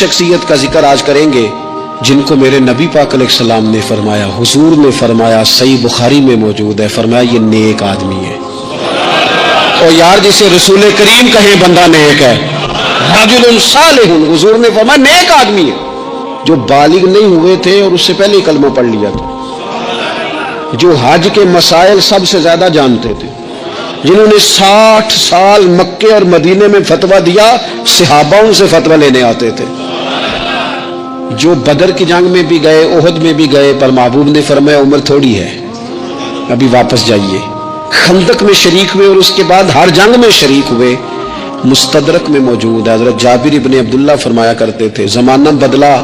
शख्सियत का जिक्र आज करेंगे जिनको मेरे नबी पाक अलैहिस्सलाम ने फरमाया, हुजूर ने फरमाया, सही बुखारी में मौजूद है, फरमाया ये नेक आदमी है। और यार जिसे रसूल करीम कहे बंदा नेक है, रजुलुन सालिहुन, हुजूर ने फरमाया नेक आदमी है, जो बालिग नहीं हुए थे और उससे पहले ही कलमा पढ़ लिया था, जो हज के मसाइल सबसे ज्यादा जानते थे, जिन्होंने 60 साल मक्के और मदीने में फतवा दिया, सहाबा उनसे फतवा लेने आते थे, जो बदर की जंग में भी गए, ओहद में भी गए, पर महबूब ने फरमाया उम्र थोड़ी है, अभी वापस जाइए। खंदक में शरीक हुए और उसके बाद हर जंग में शरीक हुए। मुस्तदरक में मौजूद है, हज़रत जाबिर इब्ने अब्दुल्लाह फरमाया करते थे, जमाना बदला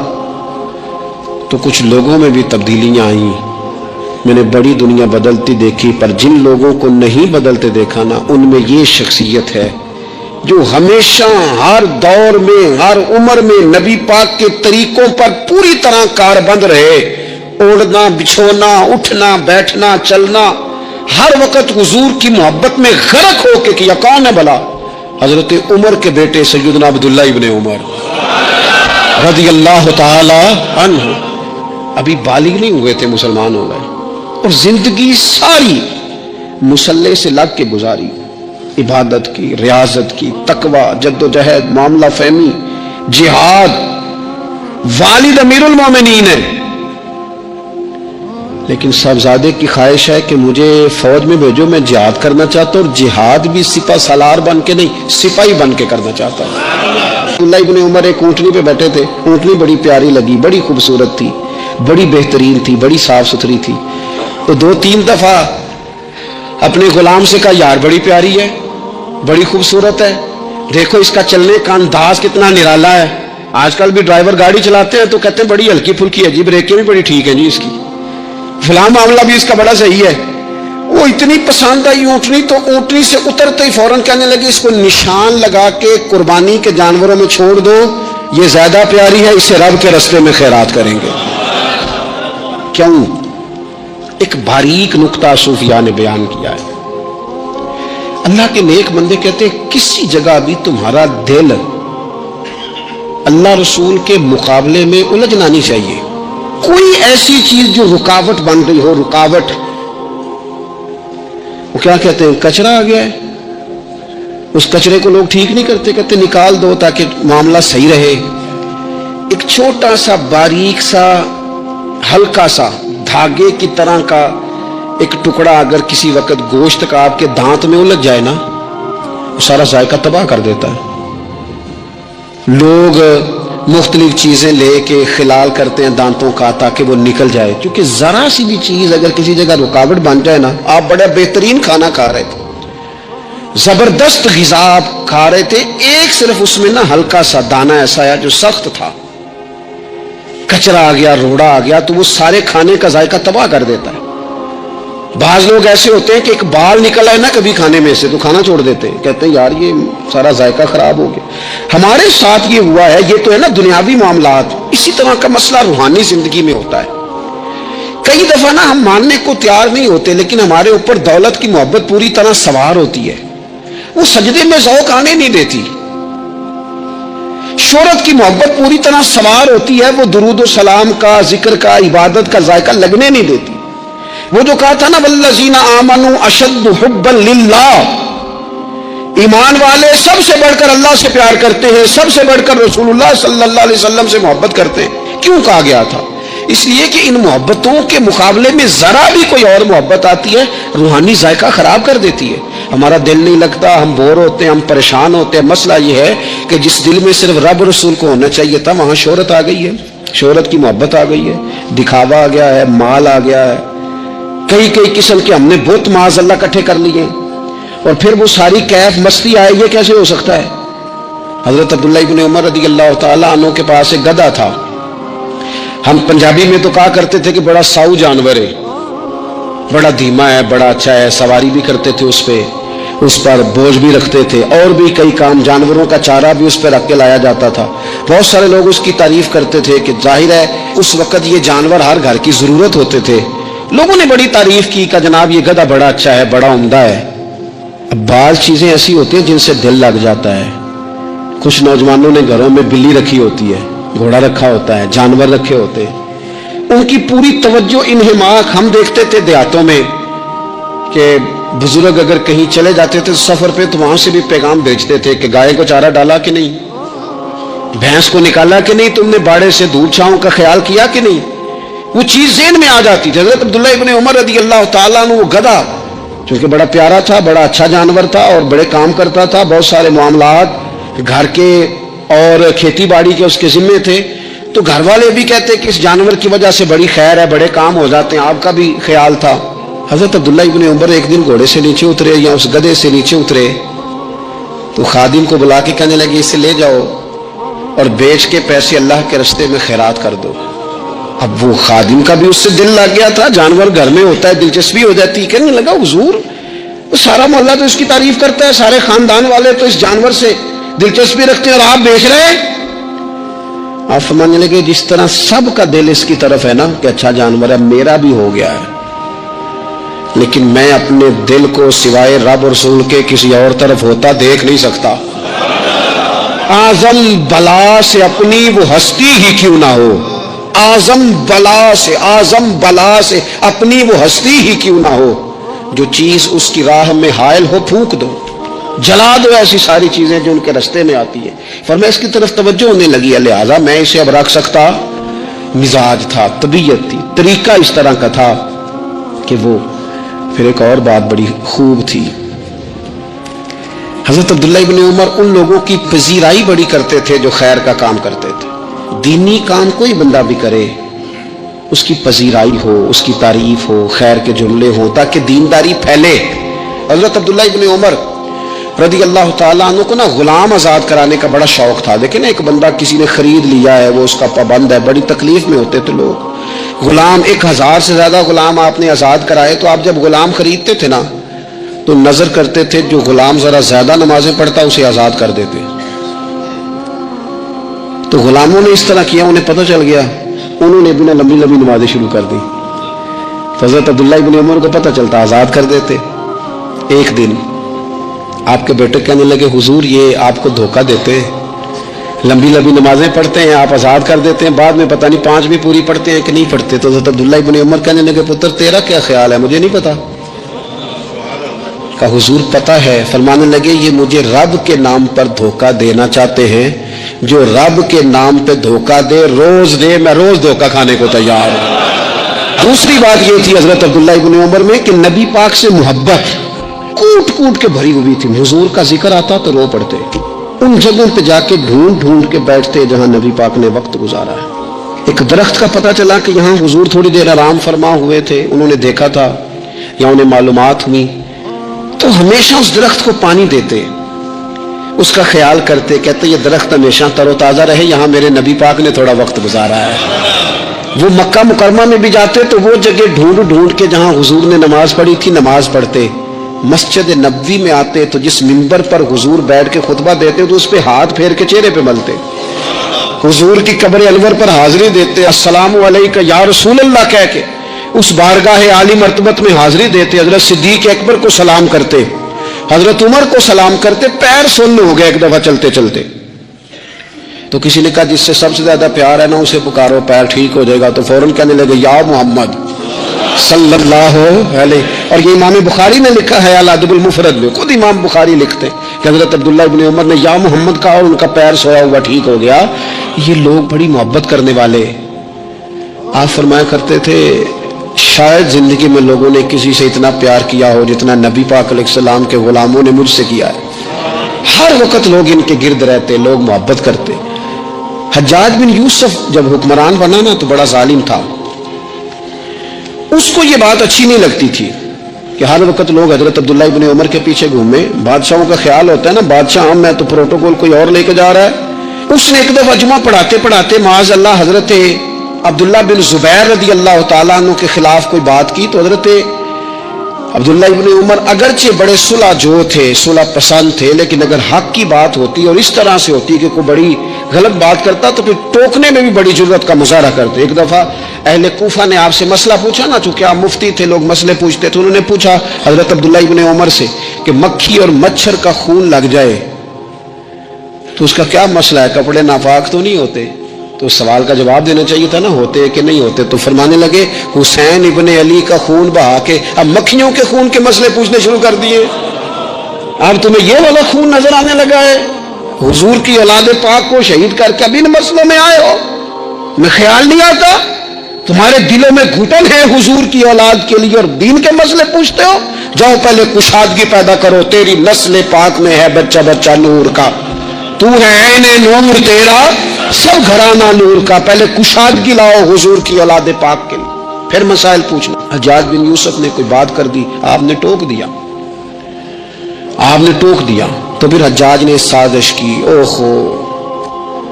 तो कुछ लोगों में भी तब्दीलियां आई, मैंने बड़ी दुनिया बदलती देखी, पर जिन लोगों को नहीं बदलते देखा ना, उनमें ये शख्सियत है जो हमेशा हर दौर में, हर उम्र में नबी पाक के तरीकों पर पूरी तरह कारबंद रहे। ओढ़ना, बिछोना, उठना, बैठना, चलना, हर वक्त हुजूर की मोहब्बत में गर्क होके किया। कौन है भला? हजरत उमर के बेटे सैयदना अब्दुल्लाह इब्ने उमर रज़ियल्लाहु ताला अन्हु, अभी बालिग नहीं हुए थे, मुसलमान हो गए और जिंदगी सारी मुसल्ले से लग के गुजारी, इबादत की, रियाजत की, तकवा, जद्दोजहद, मामला फहमी, जिहाद। वालिद अमीरुल मोमिनीन है, लेकिन साहबजादे की ख्वाहिश है कि मुझे फौज में भेजो, मैं जिहाद करना चाहता हूँ, और जिहाद भी सिपा सालार बन के नहीं, सिपाही बन के करना चाहता हूँ। अब्दुल्लाह इब्ने उमर एक ऊँटनी पे बैठे थे, ऊँटनी बड़ी प्यारी लगी, बड़ी खूबसूरत थी, बड़ी बेहतरीन थी, बड़ी साफ सुथरी थी। तो 2-3 दफा अपने गुलाम से कहा, यार बड़ी प्यारी है, बड़ी खूबसूरत है, देखो इसका चलने का अंदाज कितना निराला है। आजकल भी ड्राइवर गाड़ी चलाते हैं तो कहते हैं बड़ी हल्की फुल्की है जी, ब्रेकें भी बड़ी ठीक है जी इसकी, फलां मामला भी इसका बड़ा सही है। वो इतनी पसंद आई ऊँटनी, तो ऊँटनी से उतरते ही फौरन कहने लगे, इसको निशान लगा के कुर्बानी के जानवरों में छोड़ दो, ये ज्यादा प्यारी है, इसे रब के रास्ते में खैरात करेंगे। क्यों? एक बारीक नुक्ता सूफिया ने बयान किया है। अल्लाह के नेक बंदे कहते हैं, किसी जगह भी तुम्हारा दिल अल्लाह रसूल के मुकाबले में उलझना नहीं चाहिए। कोई ऐसी चीज जो रुकावट बन रही हो, रुकावट, वो क्या कहते हैं, कचरा आ गया है, उस कचरे को लोग ठीक नहीं करते, कहते निकाल दो ताकि मामला सही रहे। एक छोटा सा बारीक सा हल्का सा धागे की तरह का एक टुकड़ा अगर किसी वक्त गोश्त का आपके दांत में उलझ जाए ना, वो सारा जायका तबाह कर देता है। लोग मुख्तलिफ चीजें लेके खिलाल करते हैं दांतों का ताकि वो निकल जाए, क्योंकि जरा सी भी चीज अगर किसी जगह रुकावट बन जाए ना, आप बड़ा बेहतरीन खाना खा रहे थे, जबरदस्त ग़िज़ा आप खा रहे थे, एक सिर्फ उसमें ना हल्का सा दाना ऐसा आया जो सख्त था, कचरा आ गया, रोड़ा आ गया, तो वो सारे खाने का जायका तबाह कर देता है। बाज लोग ऐसे होते हैं कि एक बाल निकल आए ना कभी खाने में से तो खाना छोड़ देते हैं, कहते हैं यार ये सारा जायका खराब हो गया। हमारे साथ ये हुआ है, ये तो है ना दुनियावी मामलात, इसी तरह का मसला रूहानी जिंदगी में होता है। कई दफा ना हम मानने को तैयार नहीं होते, लेकिन हमारे ऊपर दौलत की मोहब्बत पूरी तरह सवार होती है, वो सजदे में ज़ौक़ आने नहीं देती। शोहरत की मोहब्बत पूरी तरह सवार होती है, वो दुरूद और सलाम का, जिक्र का, इबादत का जायका लगने नहीं देती। वो जो कहा था ना, वल्लज़ीना आमनू अशद्दु हुब्बन लिल्लाह, ईमान वाले सबसे बढ़कर अल्लाह से प्यार करते हैं, सबसे बढ़कर रसूलुल्लाह सल्लल्लाहु अलैहि वसल्लम से मोहब्बत करते हैं। क्यों कहा गया था? इसलिए कि इन मोहब्बतों के मुकाबले में जरा भी कोई और मोहब्बत आती है, रूहानी जायका खराब कर देती है। हमारा दिल नहीं लगता, हम बोर होते हैं, हम परेशान होते हैं। मसला यह है कि जिस दिल में सिर्फ रब रसूल को होना चाहिए था, वहां शोहरत आ गई है, शोहरत की मोहब्बत आ गई है, दिखावा आ गया है, माल आ गया है, कई कई किस्म के हमने बहुत माज़अल्लाह इकट्ठे कर लिए, और फिर वो सारी कैफ मस्ती आए। ये कैसे हो सकता है? हजरत अब्दुल्लाह इब्ने उमर रज़ियल्लाहु ताला अन्हु के पास एक गधा था। हम पंजाबी में तो कहा करते थे कि बड़ा साऊ जानवर है, बड़ा धीमा है, बड़ा अच्छा है, सवारी भी करते थे उस पर बोझ भी रखते थे, और भी कई काम, जानवरों का चारा भी उस पर रख के लाया जाता था। बहुत सारे लोग उसकी तारीफ करते थे कि जाहिर है उस वक्त ये जानवर हर घर की जरूरत होते थे। लोगों ने बड़ी तारीफ की कि जनाब ये गधा बड़ा अच्छा है, बड़ा उम्दा है। अब बाज़ चीजें ऐसी होती हैं जिनसे दिल लग जाता है। कुछ नौजवानों ने घरों में बिल्ली रखी होती है, घोड़ा रखा होता है, जानवर रखे होते हैं, उनकी पूरी तवज्जो इन्हिमाक। हम देखते थे देहातों में कि बुजुर्ग अगर कहीं चले जाते थे सफर पे तो वहां से भी पैगाम भेजते थे कि गाय को चारा डाला कि नहीं, भैंस को निकाला कि नहीं, तुमने बाड़े से धूप छांव का ख्याल किया कि नहीं। वो चीज ज़हन में आ जाती थी। हज़रत अब्दुल्लाह इब्न उमर रज़ी अल्लाह ताला अन्हु, वो गधा क्योंकि बड़ा प्यारा था, बड़ा अच्छा जानवर था और बड़े काम करता था, बहुत सारे मामलात घर के और खेती बाड़ी के उसके जिम्मे थे, तो घर वाले भी कहते कि इस जानवर की वजह से बड़ी खैर है, बड़े काम हो जाते हैं, आपका भी ख्याल था। हज़रत अब्दुल्लाह इब्न उमर एक दिन घोड़े से नीचे उतरे या उस गधे से नीचे उतरे तो खादिम को बुला के कहने लगे इसे ले जाओ और बेच के पैसे अल्लाह के रास्ते में खैरात कर दो। अब वो खादिम का भी उससे दिल लग गया था, जानवर घर में होता है, दिलचस्पी हो जाती। कहने लगा हुजूर सारा मोहल्ला तो इसकी तारीफ करता है, सारे खानदान वाले तो इस जानवर से दिलचस्पी रखते हैं और आप बेच रहे हैं। आप समझने लगे जिस तरह सबका दिल इसकी तरफ है ना कि अच्छा जानवर है, मेरा भी हो गया है, लेकिन मैं अपने दिल को सिवाय रब और रसूल के किसी और तरफ होता देख नहीं सकता। आजम बला से अपनी वो हस्ती ही क्यों ना हो, आजम बला से अपनी वो हस्ती ही क्यों ना हो, जो चीज उसकी राह में हायल हो फूंक दो, जला दो ऐसी सारी चीजें जो उनके रास्ते में आती है। फरमाया इसकी तरफ तवज्जो होने लगी है, लिहाजा मैं इसे अब रख सकता। मिजाज था, तबीयत थी, तरीका इस तरह का था कि वो। फिर एक और बात बड़ी खूब थी, हजरत अब्दुल्लाह इब्न उमर उन लोगों की पजीराई बड़ी करते थे जो खैर का काम करते थे। दीनी काम कोई बंदा भी करे उसकी पजीराई हो, उसकी तारीफ हो, खैर के जुमले हो, ताकि दीनदारी फैले। हजरत अब्दुल्लाह इब्न उमर रज़ी अल्लाह ताला अन्हु को ना गुलाम आज़ाद कराने का बड़ा शौक था। देखिए ना, एक बंदा किसी ने खरीद लिया है, वो उसका पाबंद है, बड़ी तकलीफ में होते थे लोग। गुलाम 1000 से ज्यादा गुलाम आपने आज़ाद कराए, तो आप जब गुलाम खरीदते थे ना तो नजर करते थे जो गुलाम जरा ज्यादा नमाजें पढ़ता उसे आज़ाद कर देते। तो गुलामों ने इस तरह किया, उन्हें पता चल गया, उन्होंने भी ना लंबी लंबी नमाजें शुरू कर दी। हज़रत अब्दुल्लाह इब्न उमर को पता चलता, आज़ाद कर देते। एक दिन आपके बेटे कहने लगे हुजूर ये आपको धोखा देते हैं, लंबी लंबी नमाजें पढ़ते हैं, आप आज़ाद कर देते हैं, बाद में पता नहीं 5 भी पूरी पढ़ते हैं कि नहीं पढ़ते। तो हज़रत अब्दुल्लाह इब्न उमर कहने लगे पुत्र तेरा क्या ख्याल है, मुझे नहीं पता। कहा हुजूर पता है। फरमाने लगे ये मुझे रब के नाम पर धोखा देना चाहते हैं, जो रब के नाम पे धोखा दे रोज दे, मैं रोज धोखा खाने को तैयार हूं। दूसरी बात ये थी हजरत अब्दुल्लाह इब्न उमर में कि नबी पाक से मोहब्बत कूट कूट के भरी हुई थी। हुजूर का जिक्र आता तो रो पड़ते, उन जगहों पे जाके ढूंढ ढूंढ के बैठते जहां नबी पाक ने वक्त गुजारा है। एक दरख्त का पता चला कि यहाँ हुजूर थोड़ी देर आराम फरमा हुए थे, उन्होंने देखा था या उन्हें मालूमात हुई, तो हमेशा उस दरख्त को पानी देते, उसका ख्याल करते, कहते ये दरख्त हमेशा तरोताजा रहे, यहाँ मेरे नबी पाक ने थोड़ा वक्त गुजारा है। वो मक्का मुकरमा में भी जाते तो वो जगह ढूंढ ढूंढ के जहाँ हुजूर ने नमाज पढ़ी थी नमाज पढ़ते। मस्जिद नबवी में आते तो जिस मिंबर पर हुजूर बैठ के खुतबा देते तो उस पर हाथ फेर के चेहरे पे मलते। हुजूर की कब्र अनवर पर हाजिरी देते, अस्सलामु अलैका या रसूल अल्लाह कह के उस बारगाह आली मर्तबत में हाजिरी देते। हजरत सिद्दीक अकबर को सलाम करते, हजरत उमर को सलाम करते। पैर सुन्न हो गए एक दफा चलते चलते, तो किसी ने कहा जिससे सबसे ज्यादा प्यार है ना उसे पुकारो, पैर ठीक हो जाएगा। तो फौरन कहने लगे या मोहम्मद सल्लल्लाहु अलैहि। और ये इमाम बुखारी ने लिखा है अल अदबुल मुफरद में, खुद इमाम बुखारी लिखते कि हजरत अब्दुल्लाह इब्न उमर ने या मोहम्मद कहा और उनका पैर सोया हुआ ठीक हो गया। ये लोग बड़ी मोहब्बत करने वाले। आप फरमाया करते थे शायद जिंदगी में लोगों ने किसी से इतना प्यार किया हो जितना नबी पाक अलैहिस्सलाम के गुलामों ने मुझसे किया है। हर वक्त लोग इनके गिर्द रहते, लोग मोहब्बत करते। हज्जाज बिन यूसुफ जब हुक्मरान बना ना तो बड़ा जालिम था, उसको ये बात अच्छी नहीं लगती थी कि हर वक्त लोग हजरत अब्दुल्लाह इब्न उमर के पीछे घूमे। बादशाहों का ख्याल होता है ना, बादशाह हम, मैं तो प्रोटोकॉल कोई और लेके जा रहा है। उसने एक दफा जुमा पढ़ाते पढ़ाते माज अल्लाह हजरत अब्दुल्लाह बिन जुबैर रज़ी अल्लाह ताला अन्हु के खिलाफ कोई बात की। तो हजरत अब्दुल्लाह इब्न उमर अगरचे बड़े सुलह जो थे, सुलह पसंद थे, लेकिन अगर हक की बात होती और इस तरह से होती कि कोई बड़ी गलत बात करता तो फिर टोकने में भी बड़ी जुर्रत का मुजाहरा करते। एक दफा अहले कूफा ने आपसे मसला पूछा ना, चूंकि आप मुफ्ती थे, लोग मसले पूछते थे, उन्होंने पूछा हजरत अब्दुल्लाह इब्न उमर से कि मक्खी और मच्छर का खून लग जाए तो उसका क्या मसला है, कपड़े नापाक तो नहीं होते? تو سوال کا جواب دینا چاہیے تھا نا، ہوتے کہ نہیں ہوتے؟ تو فرمانے لگے حسین ابن علی کا خون بہا کے اب مکھیوں کے خون کے مسئلے پوچھنے شروع کر دیے۔ اب تمہیں یہ والا خون نظر آنے لگا ہے؟ حضور کی اولاد پاک کو شہید کر کے اب ان مسئلوں میں آئے ہو؟ میں خیال نہیں آتا تمہارے دلوں میں گھٹن ہے حضور کی اولاد کے لیے اور دین کے مسئلے پوچھتے ہو؟ جاؤ پہلے کشادگی پیدا کرو، تیری نسل پاک میں ہے بچہ بچہ نور کا، تو ہے عین نور تیرا سب گھرانہ نور کا، پہلے کشادگی لاؤ حضور کی اولاد پاک کے لیے، پھر مسائل پوچھنا۔ حجاج بن یوسف نے کوئی بات کر دی، آپ نے ٹوک دیا، آپ نے ٹوک دیا، تو پھر حجاج نے سازش کی۔ اوہو،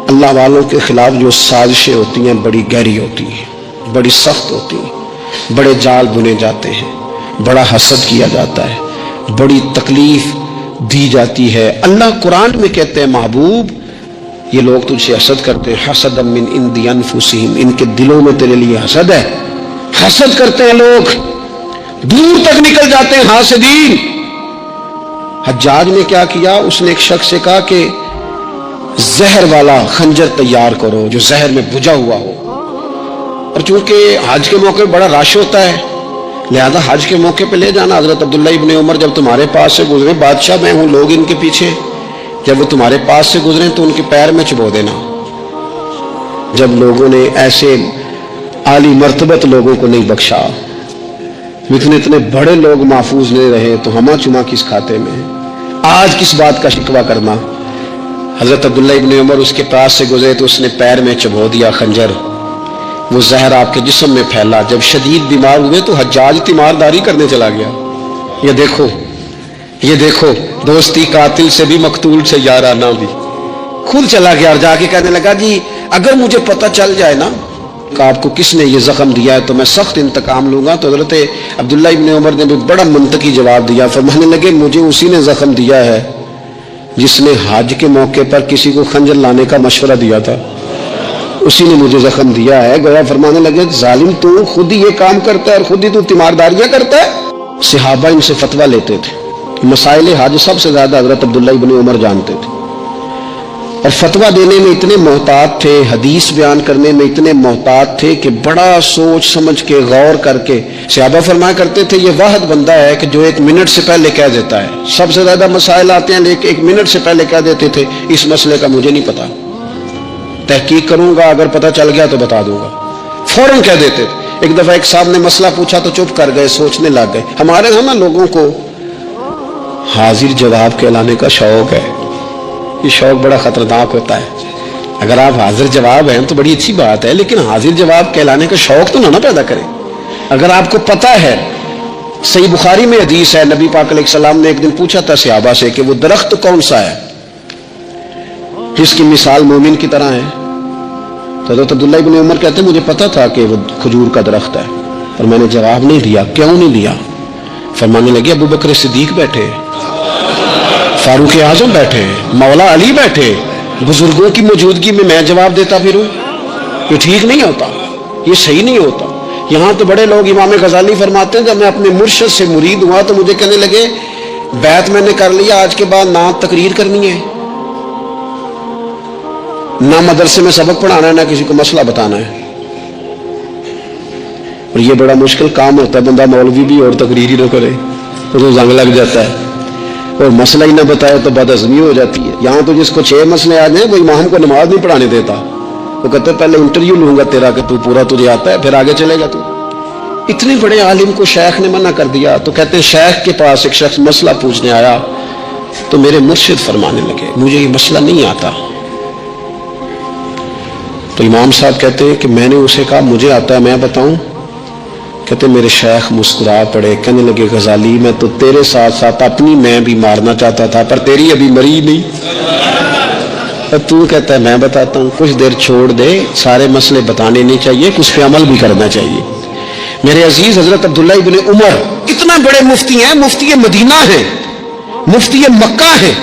اللہ والوں کے خلاف جو سازشیں ہوتی ہیں بڑی گہری ہوتی ہیں، بڑی سخت ہوتی ہیں، بڑے جال بنے جاتے ہیں، بڑا حسد کیا جاتا ہے، بڑی تکلیف دی جاتی ہے۔ اللہ قرآن میں کہتے ہیں محبوب یہ لوگ تجھ سے حسد کرتے ہیں، حسد من عند انفسہم، ان کے دلوں میں تیرے لیے حسد ہے، حسد کرتے ہیں لوگ، دور تک نکل جاتے ہیں حاسدین۔ حجاج نے کیا کیا؟ اس نے ایک شخص سے کہا کہ زہر والا خنجر تیار کرو جو زہر میں بجھا ہوا ہو، اور چونکہ حج کے موقع پہ بڑا رش ہوتا ہے لہذا حج کے موقع پہ لے جانا۔ حضرت عبداللہ ابن عمر جب تمہارے پاس سے گزرے، بادشاہ میں ہوں، لوگ ان کے پیچھے، جب وہ تمہارے پاس سے گزرے تو ان کے پیر میں چبو دینا۔ جب لوگوں نے ایسے عالی مرتبت لوگوں کو نہیں بخشا، اتنے بڑے لوگ محفوظ نہیں رہے، تو ہما چما کس کھاتے میں؟ آج کس بات کا شکوہ کرنا؟ حضرت عبداللہ ابن عمر اس کے پاس سے گزرے تو اس نے پیر میں چبو دیا خنجر، وہ زہر آپ کے جسم میں پھیلا۔ جب شدید بیمار ہوئے تو حجاج تیمارداری کرنے چلا گیا۔ یہ دیکھو، یہ دیکھو، دوستی قاتل سے بھی مقتول سے یارانہ بھی، خود چلا گیا اور جا کے کہنے لگا جی اگر مجھے پتہ چل جائے نا کہ آپ کو کس نے یہ زخم دیا ہے تو میں سخت انتقام لوں گا۔ تو حضرت عبداللہ ابن عمر نے بھی بڑا منطقی جواب دیا، فرمانے لگے مجھے اسی نے زخم دیا ہے جس نے حج کے موقع پر کسی کو خنجر لانے کا مشورہ دیا تھا، اسی نے مجھے زخم دیا ہے۔ گویا فرمانے لگے ظالم تو خود ہی یہ کام کرتا ہے اور خود ہی تو تیمارداریاں کرتا ہے۔ صحابہ ان سے فتویٰ لیتے تھے، مسائل حج سب سے زیادہ حضرت عبداللہ ابن عمر جانتے تھے، اور فتویٰ دینے میں اتنے محتاط تھے، حدیث بیان کرنے میں اتنے محتاط تھے کہ بڑا سوچ سمجھ کے غور کر کے صحابہ فرمایا کرتے تھے یہ واحد بندہ ہے کہ جو 1 منٹ سے پہلے کہہ دیتا ہے۔ سب سے زیادہ مسائل آتے ہیں لیکن 1 منٹ سے پہلے کہہ دیتے تھے اس مسئلے کا مجھے نہیں پتا، تحقیق کروں گا، اگر پتہ چل گیا تو بتا دوں گا، فوراً کہہ دیتے تھے۔ ایک دفعہ ایک صاحب نے مسئلہ پوچھا تو چپ کر گئے، سوچنے لگ گئے۔ ہمارے ہاں نا لوگوں کو حاضر جواب کہلانے کا شوق ہے، یہ شوق بڑا خطرناک ہوتا ہے۔ اگر آپ حاضر جواب ہیں تو بڑی اچھی بات ہے، لیکن حاضر جواب کہلانے کا شوق تو نہ پیدا کریں۔ اگر آپ کو پتہ ہے، صحیح بخاری میں حدیث ہے، نبی پاک علیہ السلام نے ایک دن پوچھا تھا صحابہ سے کہ وہ درخت کون سا ہے جس کی مثال مومن کی طرح ہے؟ تو حضرت عبداللہ ابن عمر کہتے ہیں مجھے پتا تھا کہ وہ کھجور کا درخت ہے، پر میں نے جواب نہیں دیا۔ کیوں نہیں دیا؟ فرمانے لگے ابو بکر صدیق بیٹھے، فاروق اعظم بیٹھے، مولا علی بیٹھے، بزرگوں کی موجودگی میں جواب دیتا پھروں؟ یہ ٹھیک نہیں ہوتا، یہ صحیح نہیں ہوتا۔ یہاں تو بڑے لوگ، امام غزالی فرماتے ہیں جب میں اپنے مرشد سے مرید ہوا تو مجھے کہنے لگے بیعت میں نے کر لیا، آج کے بعد نہ تقریر کرنی ہے، نہ مدرسے میں سبق پڑھانا ہے، نہ کسی کو مسئلہ بتانا ہے۔ اور یہ بڑا مشکل کام ہوتا ہے، بندہ مولوی بھی اور تقریر ہی نہ کرے تو زنگ لگ جاتا ہے، اور مسئلہ ہی نہ بتائے تو بدعزمی ہو جاتی ہے۔ یہاں تو جس کو 6 مسئلے آ جائیں وہ امام کو نماز نہیں پڑھانے دیتا، وہ کہتے ہیں پہلے انٹرویو لوں گا تیرا کہ تو پورا تجھے آتا ہے پھر آگے چلے گا تو۔ اتنے بڑے عالم کو شیخ نے منع کر دیا، تو کہتے ہیں شیخ کے پاس ایک شخص مسئلہ پوچھنے آیا تو میرے مرشد فرمانے لگے مجھے یہ مسئلہ نہیں آتا۔ تو امام صاحب کہتے ہیں کہ میں نے اسے کہا مجھے آتا ہے، میں بتاؤں؟ کہتے میرے شیخ مسکرا پڑے، کہنے لگے غزالی میں تو تیرے ساتھ ساتھ اپنی میں بھی مارنا چاہتا تھا پر تیری ابھی مری نہیں، اور تو کہتا ہے میں بتاتا ہوں۔ کچھ دیر چھوڑ دے، سارے مسئلے بتانے نہیں چاہیے، کچھ پہ عمل بھی کرنا چاہیے۔ میرے عزیز حضرت عبداللہ ابن عمر اتنا بڑے مفتی ہیں، مفتی مدینہ ہیں، مفتی مکہ ہیں،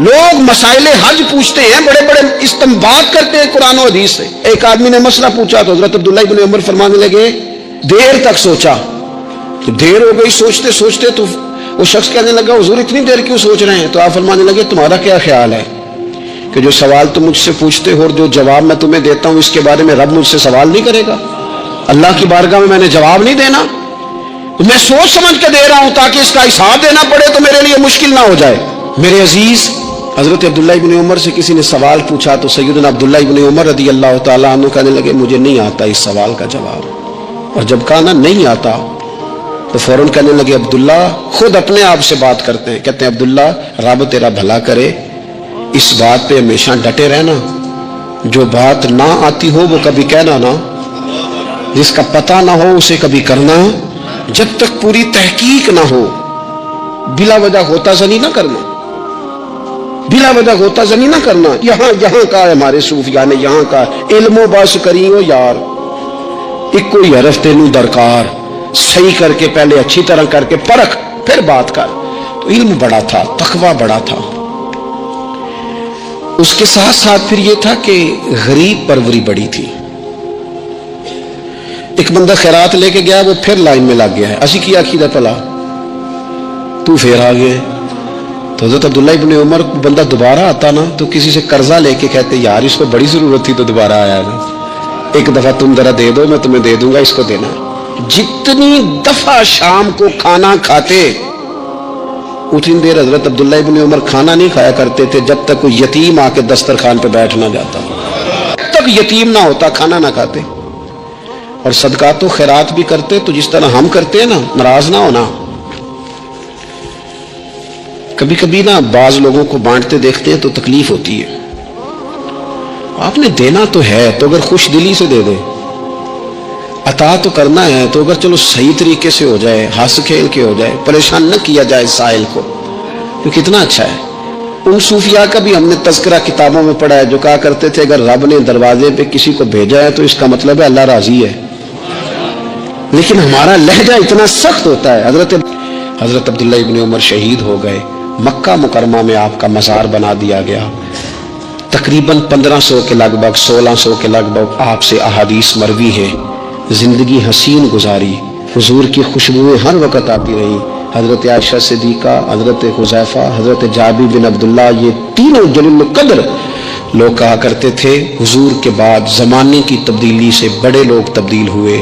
لوگ مسائل حج پوچھتے ہیں، بڑے بڑے استنباط کرتے ہیں قرآن و حدیث سے۔ ایک آدمی نے مسئلہ پوچھا تو حضرت عبداللہ ابن عمر فرمانے لگے دیر تک سوچا، تو دیر ہو گئی سوچتے سوچتے، تو وہ شخص کہنے لگا حضور اتنی دیر کیوں سوچ رہے ہیں؟ تو آپ فرمانے لگے تمہارا کیا خیال ہے کہ جو سوال تم مجھ سے پوچھتے ہو اور جو جواب میں تمہیں دیتا ہوں اس کے بارے میں رب مجھ سے سوال نہیں کرے گا؟ اللہ کی بارگاہ میں نے جواب نہیں دینا؟ میں سوچ سمجھ کے دے رہا ہوں تاکہ اس کا حساب دینا پڑے تو میرے لیے مشکل نہ ہو جائے۔ میرے عزیز، حضرت عبداللہ ابن عمر سے کسی نے سوال پوچھا تو سیدنا عبداللہ ابن عمر رضی اللہ تعالیٰ عنہ کہنے لگے مجھے نہیں آتا اس سوال کا جواب، اور جب کہا نا نہیں آتا تو فوراً کہنے لگے عبداللہ، خود اپنے آپ سے بات کرتے ہیں، کہتے ہیں عبداللہ رب تیرا بھلا کرے، اس بات پہ ہمیشہ ڈٹے رہنا، جو بات نہ آتی ہو وہ کبھی کہنا نہ، جس کا پتہ نہ ہو اسے کبھی کرنا، جب تک پوری تحقیق نہ ہو بلا وجہ ہوتا زنی نہ کرنا، بلا وجہ ہوتا زنی نہ کرنا۔ یہاں کا ہے ہمارے صوفیاء نے، یہاں کا علم و بس کریو یار، ایک کوئی حرف تینوں درکار، صحیح کر کے پہلے اچھی طرح کر کے پرکھ پھر بات کر۔ تو علم بڑا تھا، تقوی بڑا تھا۔ اس کے ساتھ ساتھ پھر یہ تھا کہ غریب پروری بڑی تھی۔ ایک بندہ خیرات لے کے گیا، وہ پھر لائن میں لگ گیا ہے، اسی کیا کیدا پلا تو پھر آ گیا۔ تو حضرت عبداللہ ابن عمر بندہ دوبارہ آتا نا تو کسی سے قرضہ لے کے کہتے یار اس کو بڑی ضرورت تھی تو دوبارہ آیا نا، ایک دفعہ تم ذرا دے دو میں تمہیں دے دوں گا، اس کو دینا۔ جتنی دفعہ شام کو کھانا کھاتے اتنی دیر حضرت عبداللہ ابن عمر کھانا نہیں کھایا کرتے تھے جب تک کوئی یتیم آ کے دسترخوان پہ بیٹھ نہ جاتا، جب تک یتیم نہ ہوتا کھانا نہ کھاتے۔ اور صدقات و خیرات بھی کرتے تو جس طرح ہم کرتے ہیں نا، ناراض نہ ہونا۔ کبھی کبھی نا بعض لوگوں کو بانٹتے دیکھتے ہیں تو تکلیف ہوتی ہے، آپ نے دینا تو ہے تو اگر خوش دلی سے دے دے، عطا تو کرنا ہے تو اگر چلو صحیح طریقے سے ہو جائے، ہنس کھیل کے ہو جائے، پریشان نہ کیا جائے سائل کو، تو کتنا اچھا ہے۔ ان صوفیاء کا بھی ہم نے تذکرہ کتابوں میں پڑھا ہے جو کہا کرتے تھے اگر رب نے دروازے پہ کسی کو بھیجا ہے تو اس کا مطلب ہے اللہ راضی ہے، لیکن ہمارا لہجہ اتنا سخت ہوتا ہے۔ حضرت عبداللہ ابن عمر شہید ہو گئے، مکہ مکرمہ میں آپ کا مزار بنا دیا گیا، تقریباً 1500 کے لگ بھگ 1600 کے لگ بھگ آپ سے احادیث مروی ہے۔ زندگی حسین گزاری، حضور کی خوشبوئیں ہر وقت آتی رہی، حضرت عائشہ صدیقہ، حضرت حذیفہ، حضرت جابر بن عبداللہ، یہ تینوں جلیل القدر لوگ کہا کرتے تھے حضور کے بعد زمانے کی تبدیلی سے بڑے لوگ تبدیل ہوئے،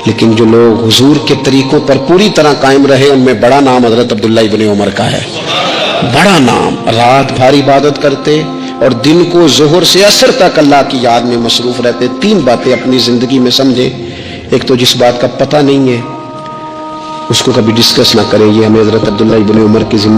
لیکن جو لوگ حضور کے طریقوں پر پوری طرح قائم رہے ان میں بڑا نام حضرت عبداللہ ابن عمر کا ہے، بڑا نام۔ رات بھر عبادت کرتے اور دن کو ظہر سے عصر تک اللہ کی یاد میں مصروف رہتے۔ 3 باتیں اپنی زندگی میں سمجھے، ایک تو جس بات کا پتہ نہیں ہے اس کو کبھی ڈسکس نہ کریں، یہ ہمیں حضرت عبداللہ ابن عمر کی زندگی